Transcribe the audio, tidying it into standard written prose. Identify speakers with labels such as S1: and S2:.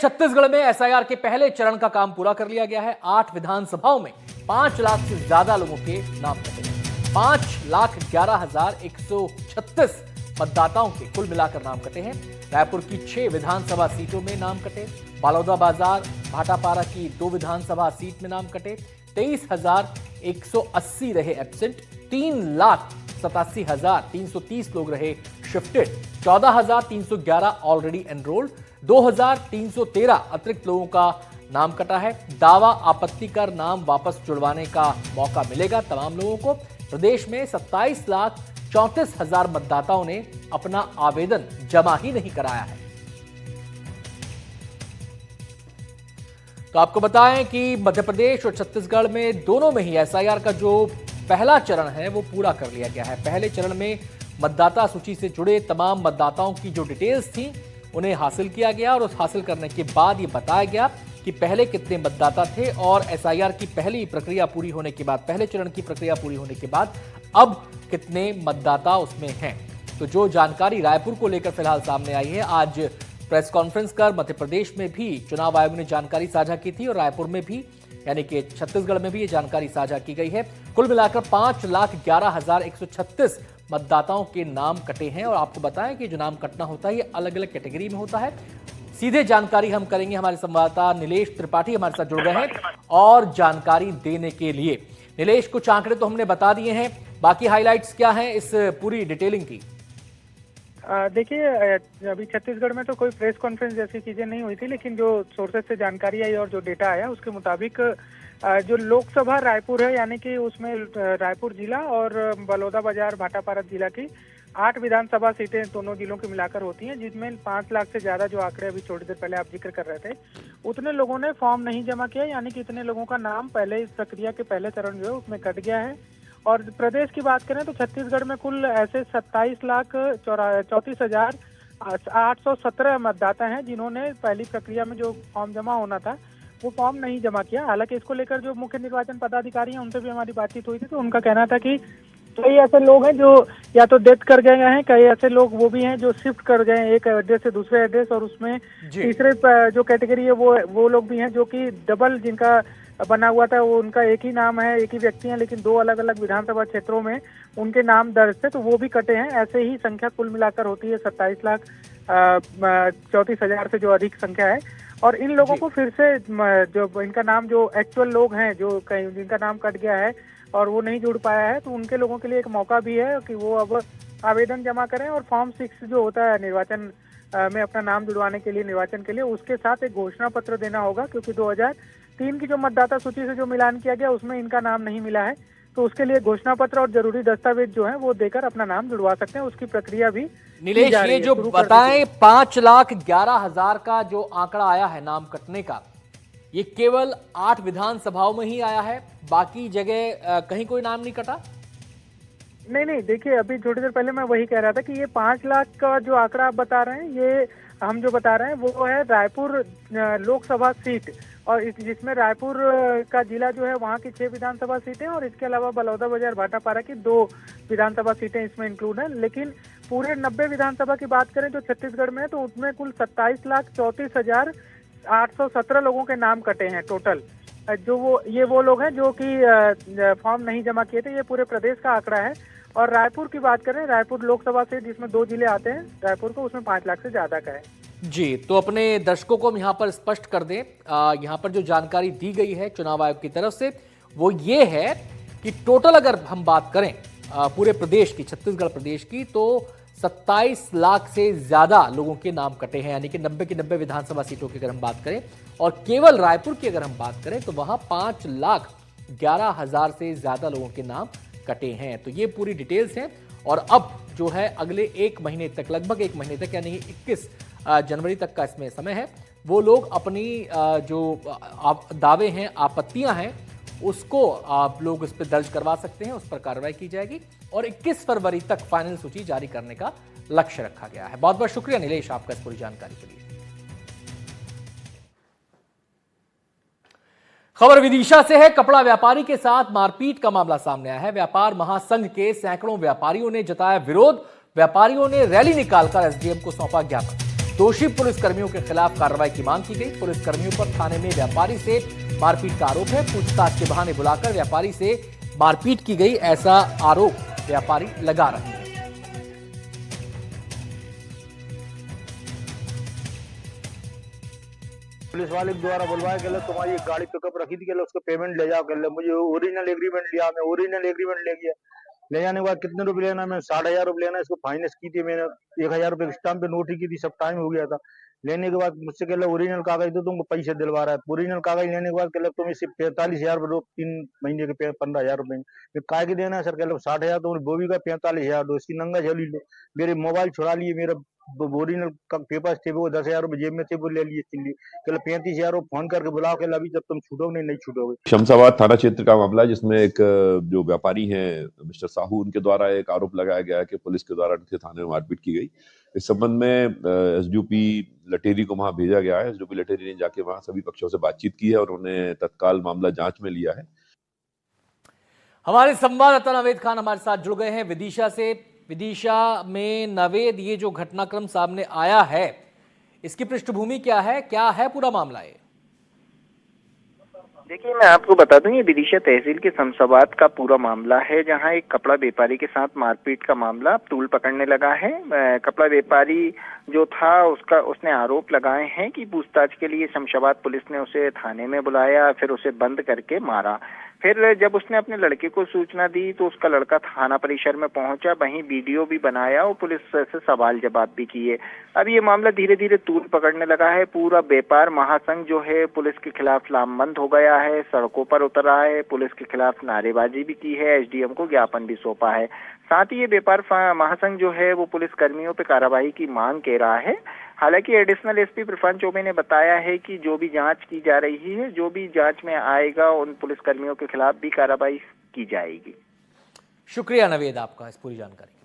S1: छत्तीसगढ़ में एसआईआर के पहले चरण का काम पूरा कर लिया गया है। 8 विधानसभाओं में 5 लाख से ज्यादा लोगों के नाम कटे हैं। 5,11,136 मतदाताओं के कुल मिलाकर नाम कटे हैं। रायपुर की 6 विधानसभा सीटों में नाम कटे। बालौदाबाजार भाटापारा की 2 विधानसभा सीट में नाम कटे। 23,180 रहे एब्सेंट। 3,87,330 लोग रहे शिफ्टेड। 14,311 already enrolled. 2,313 अतिरिक्त लोगों का नाम कटा है। दावा आपत्ति कर नाम वापस जुड़वाने का मौका मिलेगा तमाम लोगों को। प्रदेश में 27,34,000 मतदाताओं ने अपना आवेदन जमा ही नहीं कराया है। तो आपको बताएं कि मध्य प्रदेश और छत्तीसगढ़ में दोनों में ही एसआईआर का जो पहला चरण है वो पूरा कर लिया गया है। पहले चरण में मतदाता सूची से जुड़े तमाम मतदाताओं की जो डिटेल्स थी उन्हें हासिल किया गया और उस हासिल करने के बाद ये बताया गया कि पहले कितने मतदाता थे और एसआईआर की पहली प्रक्रिया पूरी होने के बाद, पहले चरण की प्रक्रिया पूरी होने के बाद अब कितने मतदाता उसमें हैं। तो जो जानकारी रायपुर को लेकर फिलहाल सामने आई है, आज प्रेस कॉन्फ्रेंस कर मध्य प्रदेश में भी चुनाव आयोग ने जानकारी साझा की थी और रायपुर में भी यानी कि छत्तीसगढ़ में भी ये जानकारी साझा की गई है। कुल मिलाकर 5,11,136 मतदाताओं के नाम कटे हैं और आपको बताएं कि जो नाम कटना होता है ये अलग अलग कैटेगरी में होता है। सीधे जानकारी हम करेंगे, हमारे संवाददाता नीलेश त्रिपाठी हमारे साथ जुड़ गए हैं और जानकारी देने के लिए। नीलेश, कुछ आंकड़े तो हमने बता दिए हैं, बाकी हाइलाइट्स क्या हैं इस पूरी डिटेलिंग की?
S2: देखिए, अभी छत्तीसगढ़ में तो कोई प्रेस कॉन्फ्रेंस जैसी चीजें नहीं हुई थी, लेकिन जो सोर्सेज से जानकारी आई और जो डेटा आया उसके मुताबिक जो लोकसभा रायपुर है, यानी कि उसमें रायपुर जिला और बलौदाबाजार भाटापारा जिला की 8 विधानसभा सीटें दोनों जिलों की मिलाकर होती हैं, जिसमें 5 लाख से ज्यादा जो आंकड़े अभी थोड़ी देर पहले आप जिक्र कर रहे थे, उतने लोगों ने फॉर्म नहीं जमा किया, यानी कि इतने लोगों का नाम पहले इस प्रक्रिया के पहले चरण जो है उसमें कट गया है। और प्रदेश की बात करें तो छत्तीसगढ़ में कुल ऐसे 27,34,817 मतदाता हैं जिन्होंने पहली प्रक्रिया में जो फॉर्म जमा होना था वो फॉर्म नहीं जमा किया। हालांकि इसको लेकर जो मुख्य निर्वाचन पदाधिकारी हैं उनसे भी हमारी बातचीत हुई थी, तो उनका कहना था कि कई ऐसे लोग हैं जो या तो डेथ कर गए हैं, कई ऐसे लोग वो भी हैं जो शिफ्ट कर गए हैं एक एड्रेस से दूसरे एड्रेस, और उसमें तीसरे जो कैटेगरी है वो लोग भी हैं जो कि डबल जिनका बना हुआ था, वो उनका एक ही नाम है, एक ही व्यक्ति है, लेकिन 2 अलग अलग विधानसभा क्षेत्रों में उनके नाम दर्ज थे, तो वो भी कटे हैं। ऐसे ही संख्या कुल मिलाकर होती है 27,34,000 से जो अधिक संख्या है। और इन लोगों को फिर से जो इनका नाम जो एक्चुअल लोग हैं जो कहीं जिनका नाम कट गया है और वो नहीं जुड़ पाया है, तो उनके लोगों के लिए एक मौका भी है कि वो अब आवेदन जमा करें और फॉर्म 6 जो होता है निर्वाचन में अपना नाम जुड़वाने के लिए, निर्वाचन के लिए, उसके साथ एक घोषणा पत्र देना होगा, क्योंकि 2003 की जो मतदाता सूची से जो मिलान किया गया उसमें इनका नाम नहीं मिला है, तो उसके लिए घोषणा पत्र और जरूरी दस्तावेज जो है वो देकर अपना नाम जुड़वा सकते हैं। उसकी प्रक्रिया भी
S1: नीलेश, ये जो बताएं 5,11,000 का जो आंकड़ा आया है नाम कटने का, ये केवल 8 विधानसभाओं में ही आया है, बाकी जगह कहीं कोई नाम नहीं कटा?
S2: नहीं, देखिए, अभी थोड़ी देर पहले मैं वही कह रहा था कि ये 5 लाख का जो आंकड़ा आप बता रहे हैं, ये हम जो बता रहे हैं वो है रायपुर लोकसभा सीट, और जिसमें रायपुर का जिला जो है वहाँ की 6 विधानसभा सीटें और इसके अलावा बलौदाबाजार भाटापारा की 2 विधानसभा सीटें इसमें इंक्लूड हैं। लेकिन पूरे 90 विधानसभा की बात करें जो छत्तीसगढ़ में है, तो उसमें कुल 27,34,817 लोगों के नाम कटे हैं टोटल। जो वो लोग हैं जो कि फॉर्म नहीं जमा किए थे। ये पूरे प्रदेश का आंकड़ा है। और रायपुर की बात करें, रायपुर लोकसभा से जिसमें 2 जिले आते हैं रायपुर को, उसमें 5 लाख से ज्यादा का है।
S1: जी, तो अपने दर्शकों को हम यहाँ पर स्पष्ट कर दें, यहाँ पर जो जानकारी दी गई है चुनाव आयोग की तरफ से वो ये है कि टोटल अगर हम बात करें पूरे प्रदेश की, छत्तीसगढ़ प्रदेश की, तो 27 लाख से ज्यादा लोगों के नाम कटे हैं, यानी कि 90 की 90 विधानसभा सीटों की अगर हम बात करें, और केवल रायपुर की अगर हम बात करें तो वहां 5,11,000 से ज्यादा लोगों के नाम कटे हैं। तो ये पूरी डिटेल्स हैं और अब जो है अगले 1 महीने तक, लगभग 1 महीने तक, यानी 21 जनवरी तक का इसमें समय है, वो लोग अपनी जो दावे हैं, आपत्तियां हैं, उसको आप लोग उस पर दर्ज करवा सकते हैं, उस पर कार्रवाई की जाएगी और 21 फरवरी तक फाइनल सूची जारी करने का लक्ष्य रखा गया है। बहुत बहुत शुक्रिया नीलेश आपका इस पूरी जानकारी के लिए। खबर विदिशा से है। कपड़ा व्यापारी के साथ मारपीट का मामला सामने आया है। व्यापार महासंघ के सैकड़ों व्यापारियों ने जताया विरोध। व्यापारियों ने रैली निकालकर एसडीएम को सौंपा ज्ञापन। दोषी पुलिसकर्मियों के खिलाफ कार्रवाई की मांग की गई। पुलिसकर्मियों पर थाने में व्यापारी से मारपीट का आरोप है। पूछताछ के बहाने बुलाकर व्यापारी से मारपीट की गई, ऐसा आरोप व्यापारी लगा रहे हैं।
S3: पुलिस वाले के द्वारा बुलवाया गया, तुम्हारी एक गाड़ी पिकअप रखी थी, उसको पेमेंट ले जाओ। मुझे ओरिजिनल एग्रीमेंट लिया, मैं ओरिजिनल एग्रीमेंट ले गया। ले जाने के बाद कितने रुपए लेना, मैं 60,000 रुपए लेना, इसको फाइनेंस की थी मैंने। 1,000 रुपए स्टाम्प पे नोटरी की थी, सब टाइम हो गया था। लेने के बाद मुझसे कह ओरिजिनल कागज दो, तुमको पैसे दिलवा रहा है। ओरिजिनल कागज लेने के बाद कह तुम इसे 45,000 रुपए 3 महीने के 15,000 रुपए काय के देना है सर। कह 60,000 तो बोवी का 45,000 दो, इसकी नंगा झोली लो। मेरे मोबाइल छुड़ा लिए, मेरा ओरिजिनल पेपर्स थे वो 10,000 रुपए जेब में थे, वो ले लिए चिल्ली। कल 35,000 रुपए फोन करके बुलाओ, कल अभी जब तुम छूटोगे नहीं छूटोगे।
S4: शमशाबाद थाना क्षेत्र का मामला है, जिसमें एक जो व्यापारी हैं मिस्टर साहू, उनके द्वारा एक आरोप लगाया गया है कि पुलिस के द्वारा उनके थाने में मारपीट की गई। इस संबंध में एसडीओपी लटेरी को वहां भेजा गया है। एसडीओपी लटेरी ने जाके वहां सभी पक्षों से बातचीत की है और उन्होंने तत्काल मामला जांच में लिया है।
S1: हमारे संवाददाता नवेद खान हमारे साथ जुड़ गए हैं विदिशा से। विदिशा में नवेद, ये जो घटनाक्रम सामने आया है, इसकी पृष्ठभूमि क्या है पूरा मामला? ये
S5: देखिए, मैं आपको बता दूं, ये विदिशा तहसील के शमशाबाद का पूरा मामला है, जहां एक कपड़ा व्यापारी के साथ मारपीट का मामला तूल पकड़ने लगा है। कपड़ा व्यापारी जो था, उसने आरोप लगाए हैं कि पूछताछ के लिए शमशाबाद पुलिस ने उसे थाने में बुलाया, फिर उसे बंद करके मारा। फिर जब उसने अपने लड़के को सूचना दी तो उसका लड़का थाना परिसर में पहुंचा, वहीं वीडियो भी बनाया और पुलिस से सवाल जवाब भी किए। अब ये मामला धीरे धीरे तूल पकड़ने लगा है। पूरा व्यापार महासंघ जो है पुलिस के खिलाफ लामबंद हो गया है, सड़कों पर उतरा है, पुलिस के खिलाफ नारेबाजी भी की है, एसडीएम को ज्ञापन भी सौंपा है। साथ ही ये व्यापार महासंघ जो है वो पुलिस कर्मियों पर कार्रवाई की मांग कर रहा है। हालांकि एडिशनल एसपी प्रफुल्ल चौबे ने बताया है कि जो भी जांच की जा रही है, जो भी जांच में आएगा, उन पुलिस कर्मियों के खिलाफ भी कार्रवाई की जाएगी।
S1: शुक्रिया नवेद आपका इस पूरी जानकारी।